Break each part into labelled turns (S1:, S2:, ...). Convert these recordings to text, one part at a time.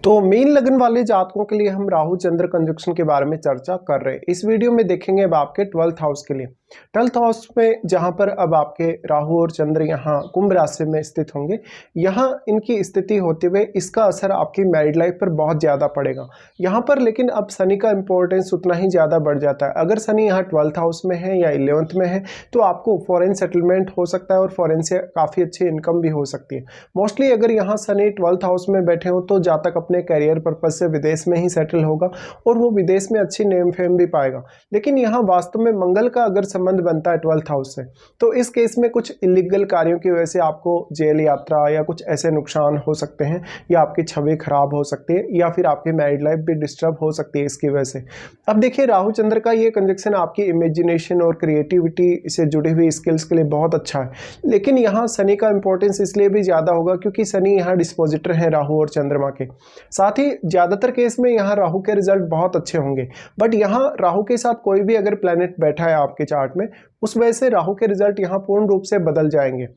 S1: तो मीन लगन वाले जातकों के लिए हम राहु चंद्र कंजक्शन के बारे में चर्चा कर रहे हैं। इस वीडियो में देखेंगे अब आपके 12th हाउस के लिए। 12th हाउस में जहां पर अब आपके राहु और चंद्र यहां कुंभ राशि में स्थित होंगे, यहां इनकी स्थिति होते हुए इसका असर आपकी मैरिड लाइफ पर बहुत ज़्यादा पड़ेगा। यहां पर लेकिन अब शनि का इंपॉर्टेंस उतना ही ज़्यादा बढ़ जाता है। अगर शनि यहाँ 12th हाउस में है या 11th में है तो आपको फॉरेन सेटलमेंट हो सकता है और फॉरेन से काफ़ी अच्छी इनकम भी हो सकती है। मोस्टली अगर यहाँ शनि 12th हाउस में बैठे हो तो जातक अपने कैरियर पर्पज से विदेश में ही सेटल होगा और वो विदेश में अच्छी नेम फेम भी पाएगा। लेकिन यहाँ वास्तव में मंगल का अगर संबंध बनता है 12th हाउस से, तो इस केस में कुछ इलीगल कार्यों की वजह से आपको जेल यात्रा या कुछ ऐसे नुकसान हो सकते हैं, या आपकी छवि खराब हो सकती है, या फिर आपकी मैरिड लाइफ भी डिस्टर्ब हो सकती है इसकी वजह से। अब देखिए, राहु चंद्र का ये कंजक्शन आपकी इमेजिनेशन और क्रिएटिविटी से जुड़ी हुई स्किल्स के लिए बहुत अच्छा है। लेकिन यहाँ शनि का इंपॉर्टेंस इसलिए भी ज़्यादा होगा क्योंकि शनि यहाँ डिस्पोजिटर है राहु और चंद्रमा के। साथ ही ज़्यादातर केस में यहाँ राहु के रिजल्ट बहुत अच्छे होंगे, बट यहाँ राहु के साथ कोई भी अगर प्लैनेट बैठा है आपके चार्ट में, उस वजह से राहु के रिजल्ट यहाँ पूर्ण रूप से बदल जाएंगे।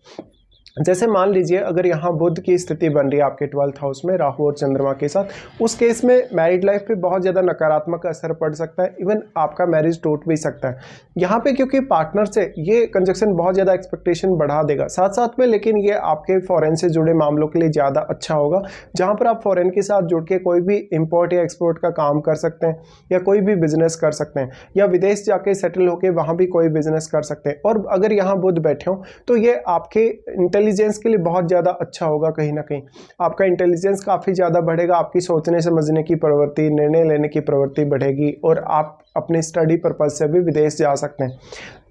S1: जैसे मान लीजिए अगर यहाँ बुध की स्थिति बन रही है आपके 12th हाउस में राहु और चंद्रमा के साथ, उस केस में मैरिड लाइफ पे बहुत ज़्यादा नकारात्मक असर पड़ सकता है। इवन आपका मैरिज टूट भी सकता है यहाँ पे, क्योंकि पार्टनर से ये कंजक्शन बहुत ज़्यादा एक्सपेक्टेशन बढ़ा देगा साथ साथ में। लेकिन ये आपके फॉरेन से जुड़े मामलों के लिए ज़्यादा अच्छा होगा, जहाँ पर आप फॉरेन के साथ जुड़ के कोई भी इम्पोर्ट या एक्सपोर्ट का काम कर सकते हैं, या कोई भी बिजनेस कर सकते हैं, या विदेश जाके सेटल होकर वहाँ भी कोई बिजनेस कर सकते हैं। और अगर यहाँ बुध बैठे हो तो ये आपके इंटेलिजेंस के लिए बहुत ज़्यादा अच्छा होगा। कहीं ना कहीं आपका इंटेलिजेंस काफ़ी ज़्यादा बढ़ेगा, आपकी सोचने समझने की प्रवृत्ति, निर्णय लेने की प्रवृत्ति बढ़ेगी, और आप अपनी स्टडी पर्पज से भी विदेश जा सकते हैं।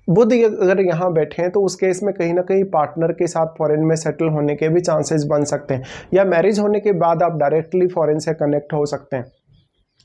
S1: बुध अगर यहाँ बैठे हैं तो उस केस में कहीं ना कहीं पार्टनर के साथ फॉरेन में सेटल होने के भी चांसेस बन सकते हैं, या मैरिज होने के बाद आप डायरेक्टली फॉरेन से कनेक्ट हो सकते हैं।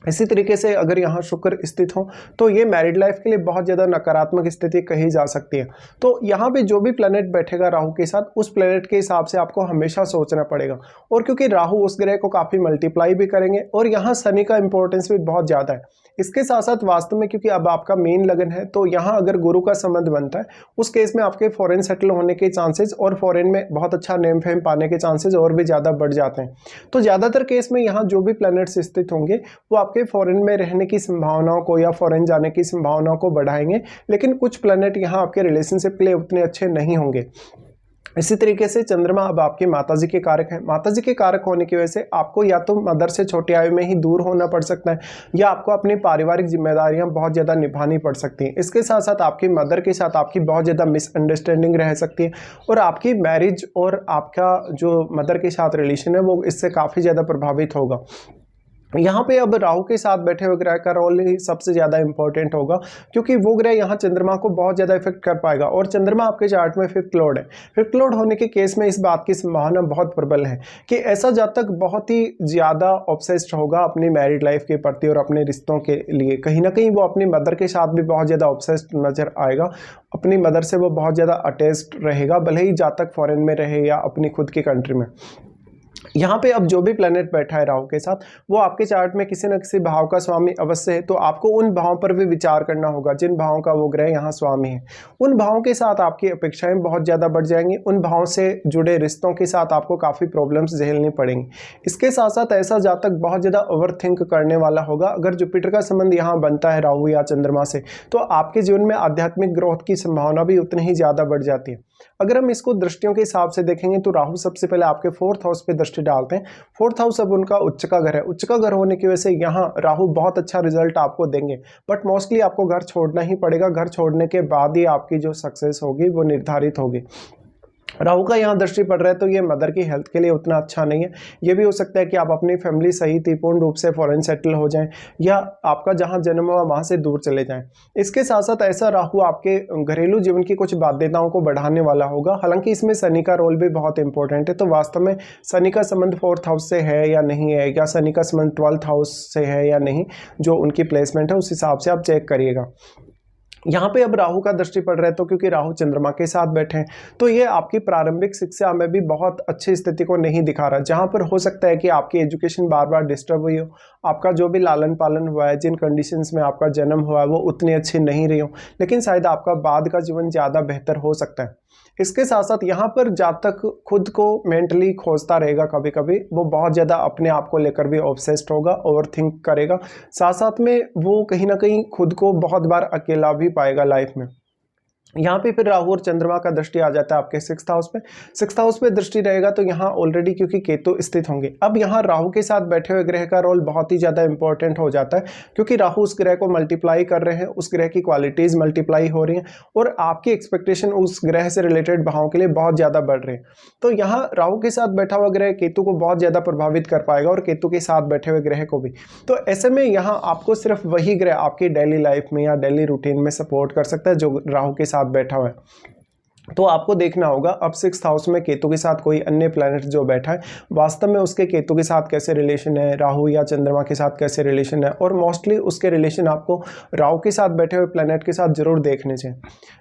S1: इसी तरीके से अगर यहाँ शुक्र स्थित हो तो ये मैरिड लाइफ के लिए बहुत ज़्यादा नकारात्मक स्थिति कही जा सकती है। तो यहाँ पे जो भी प्लेनेट बैठेगा राहु के साथ, उस प्लेनेट के हिसाब से आपको हमेशा सोचना पड़ेगा। और क्योंकि राहु उस ग्रह को काफ़ी मल्टीप्लाई भी करेंगे, और यहाँ शनि का इंपॉर्टेंस भी बहुत ज़्यादा है। इसके साथ साथ वास्तव में क्योंकि अब आपका मेन लगन है, तो यहाँ अगर गुरु का संबंध बनता है, उस केस में आपके फॉरेन सेटल होने के चांसेस और फॉरेन में बहुत अच्छा नेम फेम पाने के चांसेस और भी ज़्यादा बढ़ जाते हैं। तो ज़्यादातर केस में यहाँ जो भी प्लैनेट्स स्थित होंगे वो आपके फॉरेन में रहने की संभावनाओं को या फॉरेन जाने की संभावनाओं को बढ़ाएंगे। लेकिन कुछ प्लैनेट यहाँ आपके रिलेशनशिप के लिए उतने अच्छे नहीं होंगे। इसी तरीके से चंद्रमा अब आपके माताजी के कारक हैं। माताजी के कारक होने की वजह से आपको या तो मदर से छोटी आयु में ही दूर होना पड़ सकता है, या आपको अपनी पारिवारिक जिम्मेदारियां बहुत ज़्यादा निभानी पड़ सकती हैं। इसके साथ साथ आपकी मदर के साथ आपकी बहुत ज़्यादा मिसअंडरस्टैंडिंग रह सकती है, और आपकी मैरिज और आपका जो मदर के साथ रिलेशन है वो इससे काफ़ी ज़्यादा प्रभावित होगा। यहाँ पे अब राहु के साथ बैठे हुए ग्रह का रोल ही सबसे ज़्यादा इंपॉर्टेंट होगा, क्योंकि वो ग्रह यहाँ चंद्रमा को बहुत ज़्यादा इफेक्ट कर पाएगा। और चंद्रमा आपके चार्ट में 5th लॉर्ड है। 5th लॉर्ड होने के केस में इस बात की संभावना बहुत प्रबल है कि ऐसा जातक बहुत ही ज़्यादा ऑब्सेस्ड होगा अपनी मैरिड लाइफ के प्रति और अपने रिश्तों के लिए। कहीं ना कहीं वो अपनी मदर के साथ भी बहुत ज़्यादा ऑब्सेस्ड नजर आएगा। अपनी मदर से वो बहुत ज़्यादा अटैच्ड रहेगा, भले ही जातक फॉरेन में रहे या अपनी खुद की कंट्री में। यहाँ पे अब जो भी प्लेनेट बैठा है राहु के साथ, वो आपके चार्ट में किसी न किसी भाव का स्वामी अवश्य है। तो आपको उन भावों पर भी विचार करना होगा जिन भावों का वो ग्रह यहाँ स्वामी है। उन भावों के साथ आपकी अपेक्षाएं बहुत ज़्यादा बढ़ जाएंगी। उन भावों से जुड़े रिश्तों के साथ आपको काफ़ी प्रॉब्लम्स झेलनी पड़ेंगी। इसके साथ साथ ऐसा जातक बहुत ज़्यादा ओवर थिंक करने वाला होगा। अगर जुपिटर का संबंध यहाँ बनता है राहु या चंद्रमा से, तो आपके जीवन में आध्यात्मिक ग्रोथ की संभावना भी उतनी ही ज़्यादा बढ़ जाती है। अगर हम इसको दृष्टियों के हिसाब से देखेंगे तो राहु सबसे पहले आपके 4th हाउस पे दृष्टि डालते हैं। 4th हाउस अब उनका उच्च का घर है। उच्च का घर होने की वजह से यहाँ राहु बहुत अच्छा रिजल्ट आपको देंगे, बट मोस्टली आपको घर छोड़ना ही पड़ेगा। घर छोड़ने के बाद ही आपकी जो सक्सेस होगी वो निर्धारित होगी। राहु का यहाँ दृष्टि पड़ रहा है तो ये मदर की हेल्थ के लिए उतना अच्छा नहीं है। ये भी हो सकता है कि आप अपनी फैमिली सहित ही पूर्ण रूप से फॉरेन सेटल हो जाएं, या आपका जहाँ जन्म हुआ वहाँ से दूर चले जाएं। इसके साथ साथ ऐसा राहु आपके घरेलू जीवन की कुछ बाध्यताओं को बढ़ाने वाला होगा। हालांकि इसमें शनि का रोल भी बहुत इंपॉर्टेंट है। तो वास्तव में शनि का संबंध 4th हाउस से है या नहीं है, या शनि का संबंध 12th हाउस से है या नहीं, जो उनकी प्लेसमेंट है उस हिसाब से आप चेक करिएगा। यहाँ पे अब राहु का दृष्टि पड़ रहा है, तो क्योंकि राहु चंद्रमा के साथ बैठे हैं तो ये आपकी प्रारंभिक शिक्षा में भी बहुत अच्छी स्थिति को नहीं दिखा रहा, जहाँ पर हो सकता है कि आपकी एजुकेशन बार बार डिस्टर्ब हुई हो, आपका जो भी लालन पालन हुआ है, जिन कंडीशंस में आपका जन्म हुआ है वो उतनी अच्छी नहीं रही हो, लेकिन शायद आपका बाद का जीवन ज़्यादा बेहतर हो सकता है। इसके साथ साथ यहाँ पर जातक खुद को मेंटली खोजता रहेगा, कभी कभी वो बहुत ज़्यादा अपने आप को लेकर भी ऑब्सेस्ड होगा, ओवर थिंक करेगा, साथ साथ में वो कहीं ना कहीं खुद को बहुत बार अकेला भी पाएगा लाइफ में। यहाँ पे फिर राहु और चंद्रमा का दृष्टि आ जाता है आपके सिक्स्थ हाउस पे। सिक्स्थ हाउस पे दृष्टि रहेगा तो यहाँ ऑलरेडी क्योंकि केतु स्थित होंगे, अब यहाँ राहु के साथ बैठे हुए ग्रह का रोल बहुत ही ज़्यादा इंपॉर्टेंट हो जाता है, क्योंकि राहु उस ग्रह को मल्टीप्लाई कर रहे हैं, उस ग्रह की क्वालिटीज़ मल्टीप्लाई हो रही हैं और आपकी एक्सपेक्टेशन उस ग्रह से रिलेटेड भावों के लिए बहुत ज़्यादा बढ़ रही है। तो यहाँ राहु के साथ बैठा हुआ ग्रह केतु को बहुत ज़्यादा प्रभावित कर पाएगा और केतु के साथ बैठे हुए ग्रह को भी। तो ऐसे में यहाँ आपको सिर्फ वही ग्रह आपकी डेली लाइफ में या डेली रूटीन में सपोर्ट कर सकता है जो राहु के साथ बैठा हुआ है। तो आपको देखना होगा अब सिक्स्थ हाउस में केतु के साथ कोई अन्य प्लैनेट जो बैठा है वास्तव में उसके केतु के साथ कैसे रिलेशन है, राहु या चंद्रमा के साथ कैसे रिलेशन है, और मोस्टली उसके रिलेशन आपको राहु के साथ बैठे हुए प्लैनेट के साथ जरूर देखने चाहिए।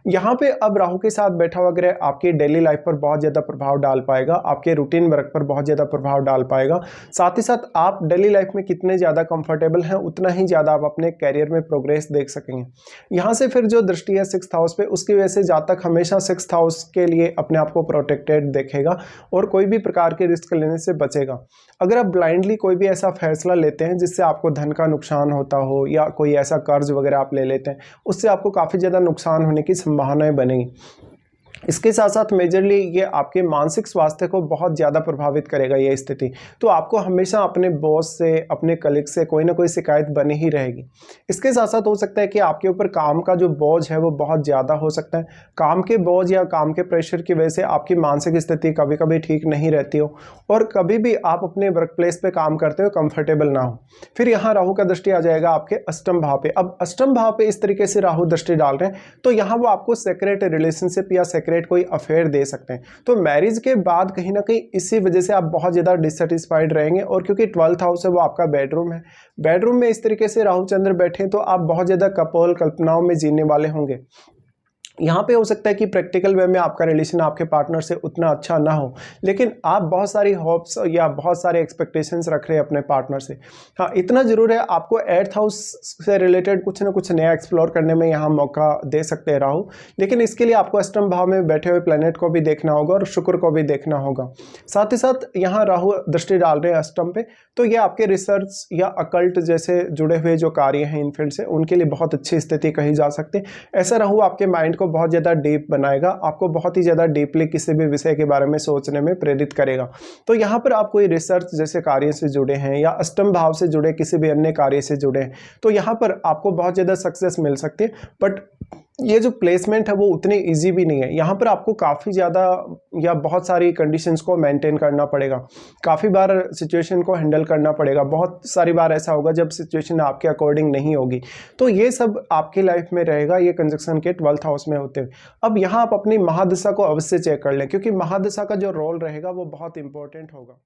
S1: यहाँ पे अब राहु के साथ बैठा हुआ ग्रह आपकी डेली लाइफ पर बहुत ज़्यादा प्रभाव डाल पाएगा, आपके रूटीन वर्क पर बहुत ज़्यादा प्रभाव डाल पाएगा। साथ ही साथ आप डेली लाइफ में कितने ज़्यादा कंफर्टेबल हैं उतना ही ज़्यादा आप अपने कैरियर में प्रोग्रेस देख सकेंगे। यहाँ से फिर जो दृष्टि है सिक्स्थ हाउस पे, उसकी वजह से जातक हमेशा सिक्स्थ हाउस के लिए अपने आप को प्रोटेक्टेड देखेगा और कोई भी प्रकार के रिस्क लेने से बचेगा। अगर आप ब्लाइंडली कोई भी ऐसा फैसला लेते हैं जिससे आपको धन का नुकसान होता हो या कोई ऐसा कर्ज वगैरह आप ले लेते हैं, उससे आपको काफ़ी ज़्यादा नुकसान होने की संभावनाएं बनेगी। इसके साथ साथ मेजरली ये आपके मानसिक स्वास्थ्य को बहुत ज़्यादा प्रभावित करेगा ये स्थिति। तो आपको हमेशा अपने बॉस से, अपने कलीग से कोई ना कोई शिकायत बनी ही रहेगी। इसके साथ साथ हो सकता है कि आपके ऊपर काम का जो बोझ है वो बहुत ज़्यादा हो सकता है। काम के बोझ या काम के प्रेशर की वजह से आपकी मानसिक स्थिति कभी कभी ठीक नहीं रहती हो और कभी भी आप अपने वर्क प्लेस पर काम करते हो कंफर्टेबल ना हो। फिर यहाँ राहु का दृष्टि आ जाएगा आपके अष्टम भाव पे। अब अष्टम भाव पे इस तरीके से राहु दृष्टि डाल रहे हैं तो यहाँ वो आपको सेक्रेट रिलेशनशिप या सेक्रेट कोई अफेयर दे सकते हैं। तो मैरिज के बाद कहीं ना कहीं इसी वजह से आप बहुत ज़्यादा डिससेटिस्फाइड रहेंगे, और क्योंकि 12th हाउस है वो आपका बेडरूम है, बेडरूम में इस तरीके से राहु चंद्र बैठे तो आप बहुत ज़्यादा कपोल कल्पनाओं में जीने वाले होंगे। यहाँ पे हो सकता है कि प्रैक्टिकल वे में आपका रिलेशन आपके पार्टनर से उतना अच्छा ना हो, लेकिन आप बहुत सारी होप्स या बहुत सारे एक्सपेक्टेशंस रख रहे हैं अपने पार्टनर से। हाँ, इतना ज़रूर है आपको 8th हाउस से रिलेटेड कुछ ना कुछ नया एक्सप्लोर करने में यहाँ मौका दे सकते हैं राहु, लेकिन इसके लिए आपको अष्टम भाव में बैठे हुए प्लैनेट को भी देखना होगा और शुक्र को भी देखना होगा। साथ ही साथ यहाँ राहु दृष्टि डाल रहे हैं अष्टम पे, तो ये आपके रिसर्च या अकल्ट जैसे जुड़े हुए जो कार्य हैं इन फील्ड से, उनके लिए बहुत अच्छी स्थिति कही जा सकती है। ऐसा राहु आपके माइंड बहुत ज़्यादा डीप बनाएगा, आपको बहुत ही ज़्यादा डीपली किसी भी विषय के बारे में सोचने में प्रेरित करेगा। तो यहाँ पर आप कोई रिसर्च जैसे कार्य से जुड़े हैं या अष्टम भाव से जुड़े किसी भी अन्य कार्य से जुड़े हैं तो यहाँ पर आपको बहुत ज़्यादा सक्सेस मिल सकती है। बट ये जो प्लेसमेंट है वो उतनी इजी भी नहीं है। यहाँ पर आपको काफ़ी ज़्यादा या बहुत सारी कंडीशंस को मेंटेन करना पड़ेगा, काफ़ी बार सिचुएशन को हैंडल करना पड़ेगा, बहुत सारी बार ऐसा होगा जब सिचुएशन आपके अकॉर्डिंग नहीं होगी। तो ये सब आपकी लाइफ में रहेगा ये कंजक्शन के 12th हाउस में होते हुए। अब यहाँ आप अपनी महादशा को अवश्य चेक कर लें, क्योंकि महादशा का जो रोल रहेगा वो बहुत इंपॉर्टेंट होगा।